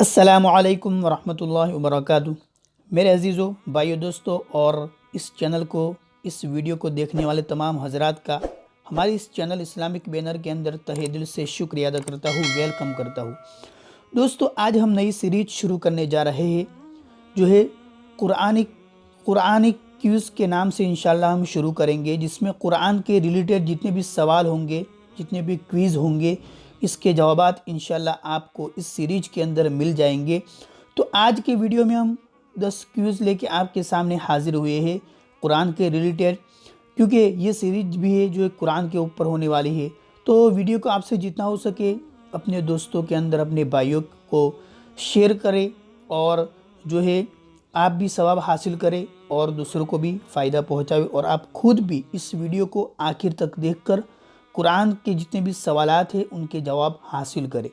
السلام علیکم ورحمۃ اللہ وبرکاتہ۔ میرے عزیزوں، بھائیو، دوستوں اور اس چینل کو، اس ویڈیو کو دیکھنے والے تمام حضرات کا ہماری اس چینل اسلامک بینر کے اندر تہہ دل سے شکریہ ادا کرتا ہوں، ویلکم کرتا ہوں۔ دوستو، آج ہم نئی سیریز شروع کرنے جا رہے ہیں جو ہے قرآنک کیوز کے نام سے انشاءاللہ ہم شروع کریں گے، جس میں قرآن کے ریلیٹڈ جتنے بھی سوال ہوں گے، جتنے بھی کوئز ہوں گے، اس کے جوابات انشاءاللہ آپ کو اس سیریز کے اندر مل جائیں گے۔ تو آج کے ویڈیو میں ہم 10 کوئز لے کے آپ کے سامنے حاضر ہوئے ہیں قرآن کے ریلیٹڈ، کیونکہ یہ سیریز بھی ہے جو قرآن کے اوپر ہونے والی ہے۔ تو ویڈیو کو آپ سے جتنا ہو سکے اپنے دوستوں کے اندر، اپنے بھائیوں کو شیئر کریں، اور جو ہے آپ بھی ثواب حاصل کریں اور دوسروں کو بھی فائدہ پہنچائے، اور آپ خود بھی اس ویڈیو کو آخر تک دیکھ کر قرآن کے جتنے بھی سوالات ہیں ان کے جواب حاصل کریں۔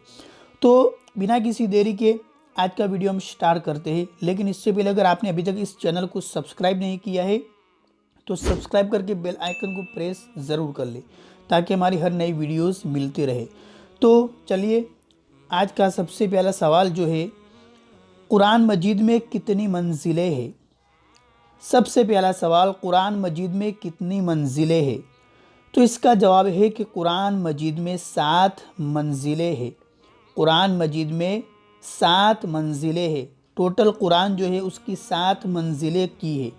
تو بنا کسی دیری کے آج کا ویڈیو ہم سٹارٹ کرتے ہیں، لیکن اس سے پہلے اگر آپ نے ابھی تک اس چینل کو سبسکرائب نہیں کیا ہے تو سبسکرائب کر کے بیل آئیکن کو پریس ضرور کر لیں تاکہ ہماری ہر نئی ویڈیوز ملتی رہے۔ تو چلیے، آج کا سب سے پہلا سوال جو ہے، قرآن مجید میں کتنی منزلیں ہیں؟ سب سے پہلا سوال، قرآن مجید میں کتنی منزلیں ہیں؟ تو اس کا جواب ہے کہ قرآن مجید میں 7 منزلیں ہیں۔ قرآن مجید میں 7 منزلیں ہیں۔ ٹوٹل قرآن جو ہے اس کی 7 منزلیں کی ہے۔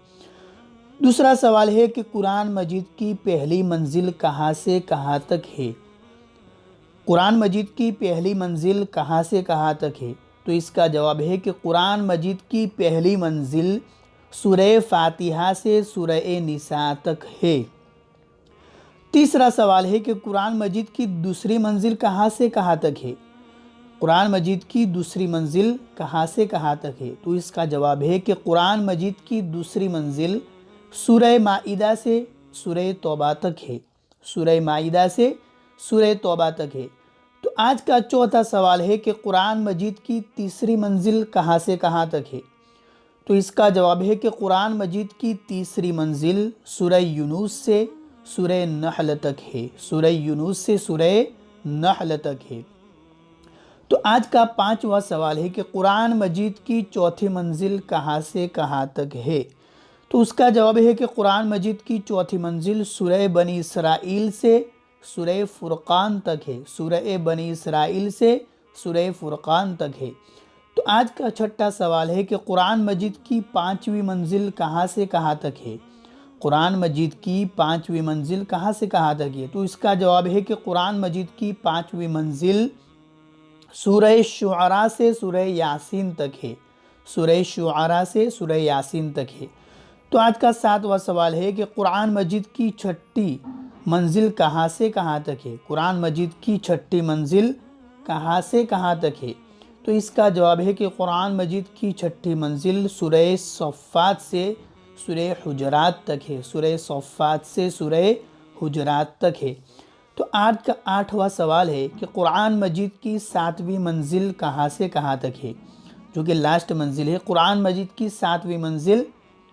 دوسرا سوال ہے کہ قرآن مجید کی پہلی منزل کہاں سے کہاں تک ہے؟ قرآن مجید کی پہلی منزل کہاں سے کہاں تک ہے؟ تو اس کا جواب ہے کہ قرآن مجید کی پہلی منزل سورہ فاتحہ سے سورہ نساء تک ہے۔ تیسرا سوال ہے کہ قرآن مجید کی دوسری منزل کہاں سے کہاں تک ہے؟ قرآن مجید کی دوسری منزل کہاں سے کہاں تک ہے؟ تو اس کا جواب ہے کہ قرآن مجید کی دوسری منزل سورہ مائدہ سے سورہ توبہ تک ہے۔ سورہ مائدہ سے سورہ توبہ تک ہے۔ تو آج کا چوتھا سوال ہے کہ قرآن مجید کی تیسری منزل کہاں سے کہاں تک ہے؟ تو اس کا جواب ہے کہ قرآن مجید کی تیسری منزل سورہ یونس سے سورہ نحل تک ہے۔ سورہ یونس سے سورہ نحل تک ہے۔ تو آج کا پانچواں سوال ہے کہ قرآن مجید کی چوتھی منزل کہاں سے کہاں تک ہے؟ تو اس کا جواب ہے کہ قرآن مجید کی چوتھی منزل سورہ بنی اسرائیل سے سورہ فرقان تک ہے۔ سورہ بنی اسرائیل سے سورہ فرقان تک ہے۔ تو آج کا چھٹا سوال ہے کہ قرآن مجید کی پانچویں منزل کہاں سے کہاں تک ہے؟ قرآن مجید کی پانچویں منزل کہاں سے کہاں تک ہے؟ تو اس کا جواب ہے کہ قرآن مجید کی پانچویں منزل سورہ شعراء سے سورہ یاسین تک ہے۔ سورہ شعراء سے سورہ یاسین تک ہے۔ تو آج کا ساتواں سوال ہے کہ قرآن مجید کی چھٹی منزل کہاں سے کہاں تک ہے؟ قرآن مجید کی چھٹی منزل کہاں سے کہاں تک ہے؟ تو اس کا جواب ہے کہ قرآن مجید کی چھٹی منزل سورہ صفات سے سورہ حجرات تک ہے۔ سورہ صفات سے سورہ حجرات تک ہے۔ تو آج کا آٹھواں سوال ہے کہ قرآن مجید کی ساتویں منزل کہاں سے کہاں تک ہے؟ جو کہ لاسٹ منزل ہے، قرآن مجید کی ساتویں منزل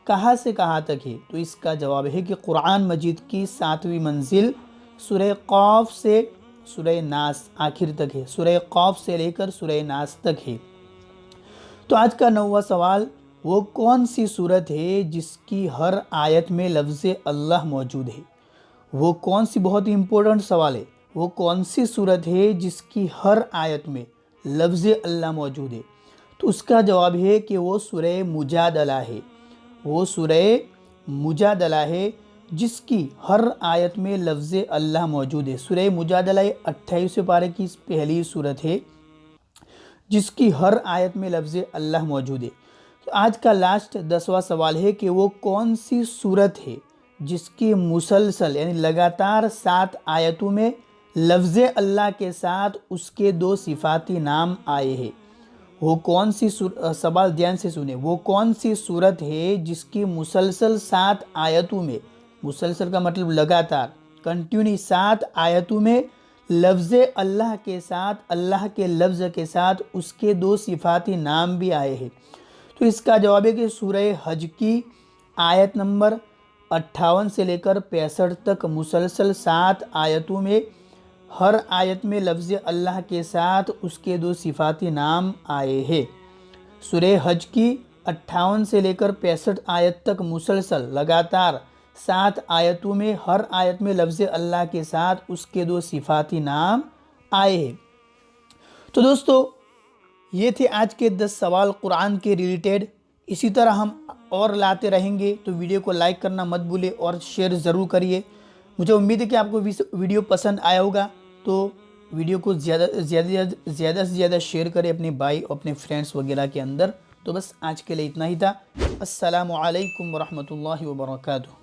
کہاں سے کہاں تک ہے؟ تو اس کا جواب ہے کہ قرآن مجید کی ساتویں منزل سورہ قاف سے سورہ ناس آخر تک ہے۔ سورہ قاف سے لے کر سورہ ناس تک ہے۔ تو آج کا نوواں سوال، وہ کون سی سورت ہے جس کی ہر آیت میں لفظ اللہ موجود ہے؟ وہ کون سی، بہت ہی امپورٹنٹ سوال ہے، وہ کون سی سورت ہے جس کی ہر آیت میں لفظ اللہ موجود ہے؟ تو اس کا جواب ہے کہ وہ سورہ مجادلہ ہے۔ وہ سورہ مجادلہ ہے جس کی ہر آیت میں لفظ اللہ موجود ہے۔ سورہ مجادلہ 28 پارے کی پہلی سورت ہے جس کی ہر آیت میں لفظ اللہ موجود ہے۔ تو آج کا لاسٹ 10واں سوال ہے کہ وہ کون سی سورت ہے جس کی مسلسل یعنی لگاتار 7 آیتوں میں لفظ اللہ کے ساتھ اس کے 2 صفاتی نام آئے ہیں؟ وہ کون سی سوال دھیان سے سنیں، وہ کون سی سورت ہے جس کی مسلسل 7 آیتوں میں، مسلسل کا مطلب لگاتار، کنٹینیو 7 آیتوں میں لفظ اللہ کے ساتھ، اللہ کے لفظ کے ساتھ اس کے 2 صفاتی نام بھی آئے ہیں؟ تو اس کا جواب ہے کہ سورہ حج کی آیت نمبر 58 سے لے کر 65 تک مسلسل 7 آیتوں میں ہر آیت میں لفظ اللہ کے ساتھ اس کے 2 صفاتی نام آئے ہیں۔ سورہ حج کی 58 سے لے کر 65 آیت تک مسلسل لگاتار 7 آیتوں میں ہر آیت میں لفظ اللہ کے ساتھ اس کے 2 صفاتی نام آئے ہیں۔ تو دوستو یہ تھے آج کے 10 سوال قرآن کے ریلیٹڈ۔ اسی طرح ہم اور لاتے رہیں گے، تو ویڈیو کو لائک کرنا مت بھولے اور شیئر ضرور کریے۔ مجھے امید ہے کہ آپ کو ویڈیو پسند آیا ہوگا، تو ویڈیو کو زیادہ سے زیادہ شیئر کریں اپنے بھائی اور اپنے فرینڈس وغیرہ کے اندر۔ تو بس آج کے لیے اتنا ہی تھا۔ السلام علیکم ورحمۃ اللہ وبرکاتہ۔